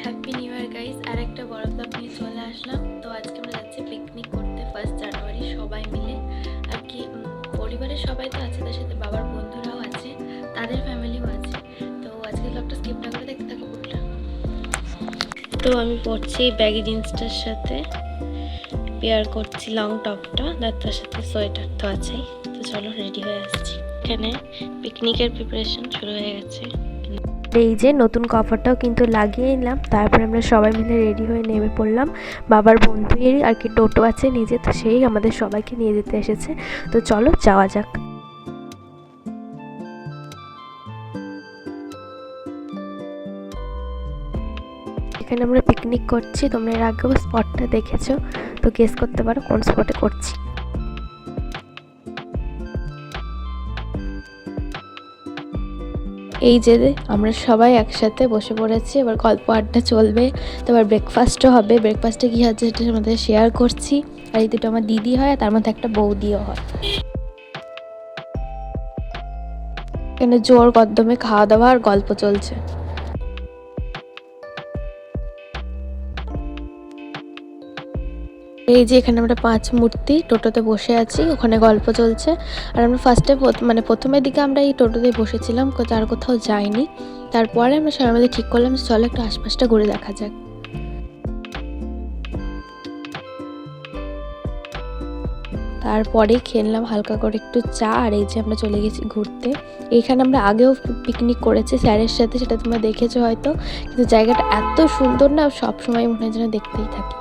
Happy new year guys. আর একটা বড় ব্লগ নিয়ে চলে আসলাম। তো আজকে আমরা যাচ্ছি পিকনিক করতে 1 জানুয়ারি সবাই মিলে আর কি। পরিবারের সবাই তো আছে, তার সাথে বাবার বন্ধুরাও আছে, তাদের ফ্যামিলিও আছে। তো আজকে ব্লগটা স্কিপ না করে দেখতে থাকো পুরোটা। তো আমি পরছি ব্যাগি জিন্সটার সাথে, পেয়ার করছি লং টপটা, তার সাথে সোয়েটার তো আছেই। তো চলো রেডি হয়ে আসছি। এখানে পিকনিকের প্রিপারেশন শুরু হয়ে গেছে। এই যে নতুন কভারটাও কিন্তু লাগিয়ে নিলাম। তারপর আমরা সবাই মিলে রেডি হয়ে নেমে পড়লাম। বাবার বন্ধুয়েরই আর কি টোটো আছে নিজে, তো সেই আমাদের সবাইকে নিয়ে যেতে এসেছে। তো চলো যাওয়া যাক। এখানে আমরা পিকনিক করছি। তোমরা এর আগেও স্পটটা দেখেছো, তো গেস করতে পারো কোন স্পটে করছি। এই যে আমরা সবাই একসাথে বসে পড়েছি, এবার গল্প আড্ডা চলবে। তারপর ব্রেকফাস্টও হবে। ব্রেকফাস্টে কী হচ্ছে সেটা আমাদের শেয়ার করছি। আর এই দুটো আমার দিদি হয়, তার মধ্যে একটা বৌদিও হয়। এখানে জোর কদমে খাওয়া দাওয়া আর গল্প চলছে। এই যে এখানে আমরা 5 মূর্তি টোটোতে বসে আছি, ওখানে গল্প চলছে। আর আমরা ফার্স্টে প্রথমের দিকে আমরা এই টোটোতে বসেছিলাম, আর কোথাও যাইনি। তারপরে আমরা সবাই মিলে ঠিক করলাম চলো একটু আশপাশটা ঘুরে দেখা যাক। তারপরে খেললাম হালকা করে একটু চা। আর এই যে আমরা চলে গেছি ঘুরতে। এইখানে আমরা আগেও পিকনিক করেছি স্যারের সাথে, সেটা তোমরা দেখেছো হয়তো। কিন্তু জায়গাটা এত সুন্দর না, সব সময় মনে হয় যেন দেখতেই থাকি।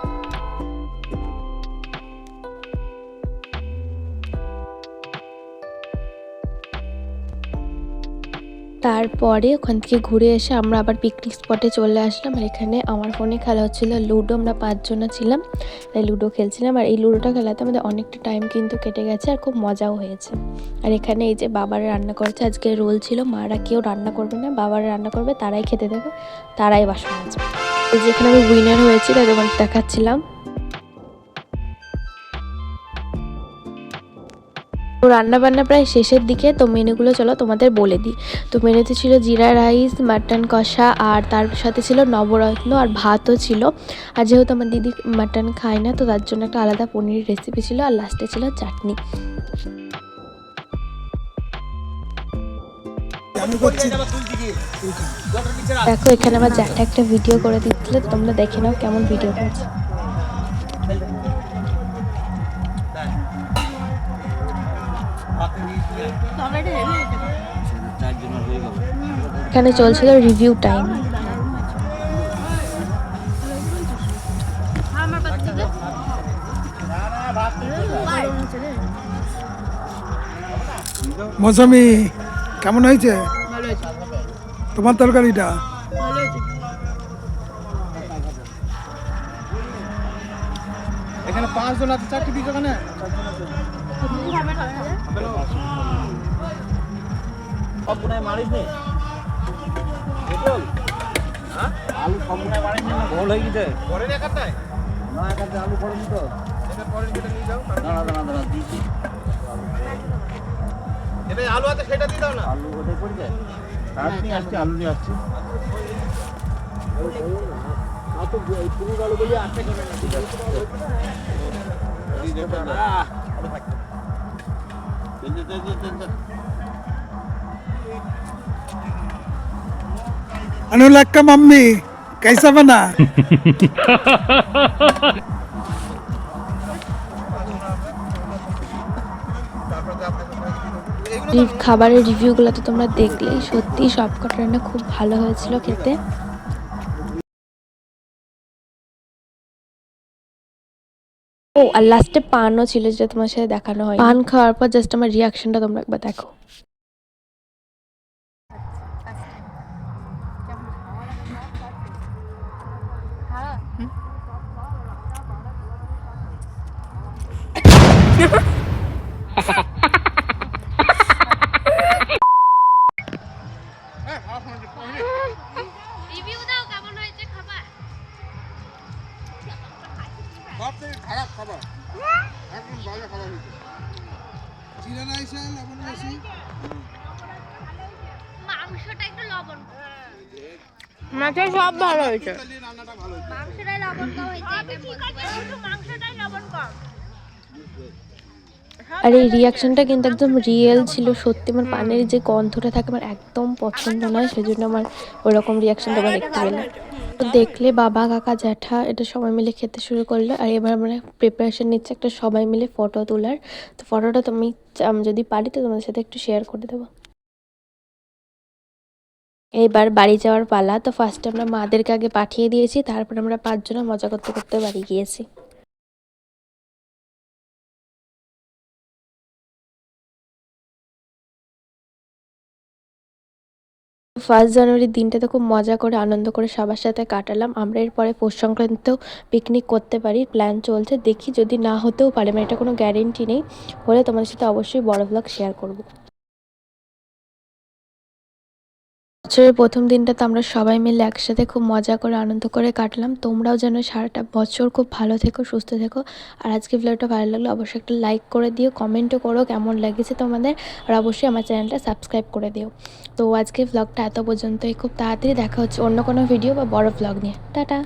তারপরে ওখান থেকে ঘুরে এসে আমরা আবার পিকনিক স্পটে চলে আসলাম। আর এখানে আমার ফোনে খেলা হচ্ছিলো লুডো। আমরা 5 জনা ছিলাম, তাই লুডো খেলছিলাম। আর এই লুডোটা খেলাতে আমাদের অনেকটা টাইম কিন্তু কেটে গেছে আর খুব মজাও হয়েছে। আর এখানে এই যে বাবারা রান্না করেছে। আজকে রোল ছিল মারা কেউ রান্না করবে না, বাবারা রান্না করবে, তারাই খেতে দেবে, তারাই বাসন মাজবে। এই যে এখানে আমি উইনার হয়েছি, তাই তোমাকে দেখাচ্ছিলাম। তো রান্নাবান্না প্রায় শেষের দিকে। তো মেনুগুলো চলো তোমাদের বলে দিই। তো মেনুতে ছিল জিরা রাইস, মাটন কষা, আর তার সাথে ছিল নবরত্ন, আর ভাতও ছিল। আর যেহেতু আমার দিদি মাটন খায় না, তো তার জন্য একটা আলাদা পনিরের রেসিপি ছিল। আর লাস্টে ছিল চাটনি। দেখো এখানে আমার জ্যাঠা একটা ভিডিও করে দিচ্ছিল, তোমরা দেখে নাও কেমন ভিডিও করেছে। এখানে চলছিল রিভিউ টাইম। মৌসুমি কেমন হয়েছে তোমার তরকারিটা? এখানে 5 জন আছে, 4টি দিক ওখানে সবগুনায় মারিস নি হ্যাঁ? আলু সবগুনায় মারিস নি, গোল হয়ে গেছে পরে একাটায় না, একাতে আলু পড়েনি তো, এটা পরে কেটে নিয়ে যাও। দাঁড়া দিছি, এটা আলু আছে সেটা দিয়ে দাও না, আলু ওটাই পড়ে যায়। কাট নিয়ে আসছি, আলু নিয়ে আসছি। না তো এই পুরো আলুগুলি আছে করে না, ঠিক আছে अनुराग का मम्मी कैसा बना? খাবারের রিভিউগুলো তো তোমরা দেখলেই, সত্যি সব কটা রান্না খুব ভালো হয়েছিল খেতে। ও আর লাস্টে পানও ছিল, যেটা তোমার সাথে দেখানো হয়। পান খাওয়ার পর জাস্ট আমার রিয়াকশনটা তোমরা একবার দেখো। রিভিউ দাও কেমন হয়েছে খাবার? সবথেকে খারাপ খাবার, একদম বাজে খাবার হয়েছে। জিরা রাইস আর লবণ বেশি, মাংসটা একটু লবণ। মাছে সব ভালো হয়েছে। আর এই রিয়াকশনটা কিন্তু একদম রিয়েল ছিল, সত্যি। আমার পানের যে গন্ধটা থাকে আমার একদম পছন্দ নয়, সেজন্য আমার ওরকম রিয়াকশনটা আমার একটু এলো। তো দেখলে বাবা কাকা জ্যাঠা এটা সবাই মিলে খেতে শুরু করলো। আর এবার আমরা প্রিপারেশন নিচ্ছি একটা সবাই মিলে ফটো তোলার। তো ফটোটা আমি যদি পারি তো তোমাদের সাথে একটু শেয়ার করে দেবো। এবার বাড়ি যাওয়ার পালা। তো ফার্স্টে আমরা মাদেরকে আগে পাঠিয়ে দিয়েছি, তারপর আমরা 5 জনে মজা করতে করতে বাড়ি গিয়েছি। ফার্স্ট জানুয়ারির দিনটাতে খুব মজা করে আনন্দ করে সবার সাথে কাটালাম। আমরা এরপরে পৌষ সংক্রান্তিতেও পিকনিক করতে পারি, প্ল্যান চলছে। দেখি যদি না হতেও পারে, মানে এটা কোনো গ্যারেন্টি নেই। হলে তোমাদের সাথে অবশ্যই বড় ভ্লগ শেয়ার করব। বছরের প্রথম দিনটাতে আমরা সবাই মিলে একসাথে খুব মজা করে আনন্দ করে কাটলাম। তোমরাও যেন সারাটা বছর খুব ভালো থেকো, সুস্থ থেকো। আর আজকে ভিডিওটা ভালো লাগলে অবশ্যই একটা লাইক করে দিও, কমেন্টও করো কেমন লেগেছে তোমাদের। আর অবশ্যই আমার চ্যানেলটা সাবস্ক্রাইব করে দিও। তো আজকে ভ্লগটা এত পর্যন্তই। খুব তাড়াতাড়ি দেখা হচ্ছে অন্য কোনো ভিডিও বা বড় ভ্লগ নিয়ে। টাটা।